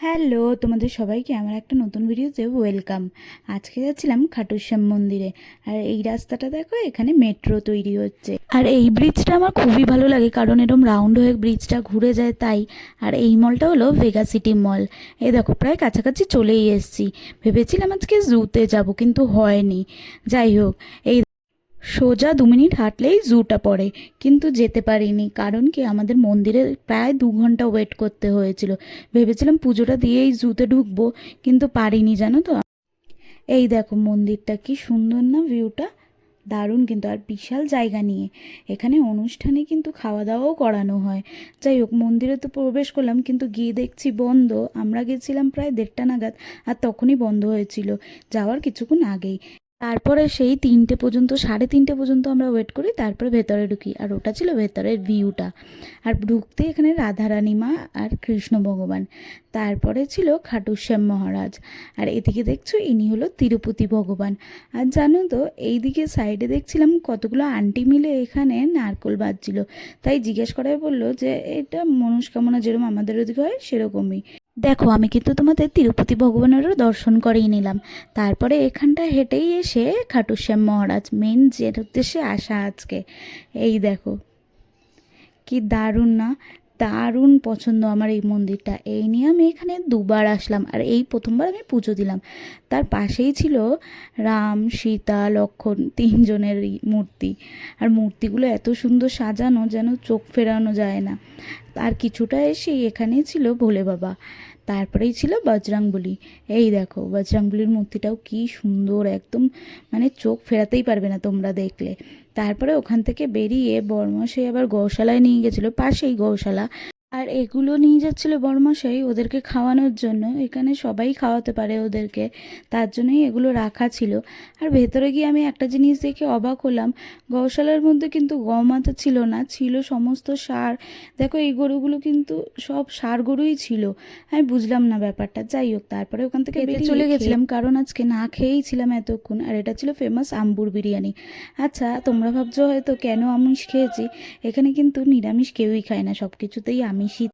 Hello, তোমাদের সবাইকে আমার একটা নতুন ভিডিওতে ওয়েলকাম। আজকে যাচ্ছিলাম খাটু শ্যাম মন্দিরে। আর এই রাস্তাটা দেখো, এখানে মেট্রো তৈরি হচ্ছে। আর এই ব্রিজটা আমার খুবই ভালো লাগে, কারণ এরকম রাউন্ড হয়ে ব্রিজটা ঘুরে যায় তাই। আর এই মলটা হলো ভেগা সিটি মল। এই দেখো, প্রায় কাছাকাছি চলেই এসেছি। ভেবেছিলাম আজকে জুতে যাব, কিন্তু হয়নি। যাই হোক, এই সোজা 2 মিনিট হাঁটলেই জুটা পড়ে, কিন্তু যেতে পারিনি। কারণ কি, আমাদের মন্দিরে প্রায় 2 ঘন্টা ওয়েট করতে হয়েছিল। ভেবেছিলাম পুজোটা দিয়েই জুতে ঢুকবো, কিন্তু পারিনি, জানো তো। এই দেখো মন্দিরটা, কি সুন্দর না ভিউটা, দারুণ কিন্তু। আর বিশাল জায়গা নিয়ে এখানে অনুষ্ঠানে কিন্তু খাওয়া দাওয়াও করানো হয়। যাই হোক, মন্দিরে তো প্রবেশ করলাম, কিন্তু গিয়ে দেখছি বন্ধ। আমরা গেছিলাম প্রায় 1:30 নাগাদ, আর তখনই বন্ধ হয়েছিল, যাওয়ার কিছুক্ষণ আগেই। তারপরে সেই 3টে পর্যন্ত, 3:30 পর্যন্ত আমরা ওয়েট করি, তারপরে ভেতরে ঢুকি। আর ওটা ছিল ভেতরের ভিউটা। আর ঢুকতে এখানে রাধারানী মা আর কৃষ্ণ ভগবান, তারপরে ছিল খাটু শ্যাম মহারাজ। আর এদিকে দেখছো, ইনি হলো তিরুপতি ভগবান। আর জানো তো, এইদিকে সাইডে দেখছিলাম কতগুলো আন্টি মিলে এখানে নারকোল বাজছিল। তাই জিজ্ঞেস করায় বললো যে এটা মনস্কামনা যেরকম আমাদের ওদিকে হয় সেরকমই। দেখো, আমি কিন্তু তোমাদের তিরুপতি ভগবানেরও দর্শন করেই নিলাম। তারপরে এখানটা হেঁটেই এসে খাটু শ্যাম মহারাজ, মেন যে উদ্দেশ্যে আসা আজকে। এই দেখো, কি দারুণ না, দারুণ পছন্দ আমার এই মন্দিরটা। এই নিয়ে আমি এখানে 2বার আসলাম, আর এই প্রথমবার আমি পুজো দিলাম। তার পাশেই ছিল রাম, সীতা, লক্ষ্মণ, 3জনেরই মূর্তি। আর মূর্তিগুলো এত সুন্দর সাজানো, যেন চোখ ফেরানো যায় না। আর কিছুটা এসেই এখানে ছিল ভোলে বাবা, তারপরেই ছিল বজরংবলী। এই দেখো, বজরংবলীর মূর্তিটাও কি সুন্দর, একদম মানে চোখ ফেরাতেই পারবে না তোমরা দেখলে। তারপরে ওখান থেকে বেরিয়ে বড়মশাই আবার গৌশালায় নিয়ে গেছিলো, পাশেই গৌশালা। আর এগুলো নিয়ে যাচ্ছিলো বড়মশাই ওদেরকে খাওয়ানোর জন্য। এখানে সবাই খাওয়াতে পারে ওদেরকে, তার জন্যই এগুলো রাখা ছিল। আর ভেতরে গিয়ে আমি একটা জিনিস দেখে অবাক হলাম, গৌশালার মধ্যে কিন্তু গৌমাতা ছিল না, ছিল সমস্ত ষাঁড়। দেখো, এই গরুগুলো কিন্তু সব ষাঁড় গরুই ছিল। আমি বুঝলাম না ব্যাপারটা। যাই হোক, তারপরে ওখান থেকে বেরিয়ে চলে গেছিলাম, কারণ আজকে না খেয়েই ছিলাম এতক্ষণ। আর এটা ছিল ফেমাস আম্বুর বিরিয়ানি। আচ্ছা, তোমরা ভাবছো হয়তো কেন আমিষ খেয়েছি। এখানে কিন্তু নিরামিষ কেউই খায় না, সব কিছুতেই আমিষই।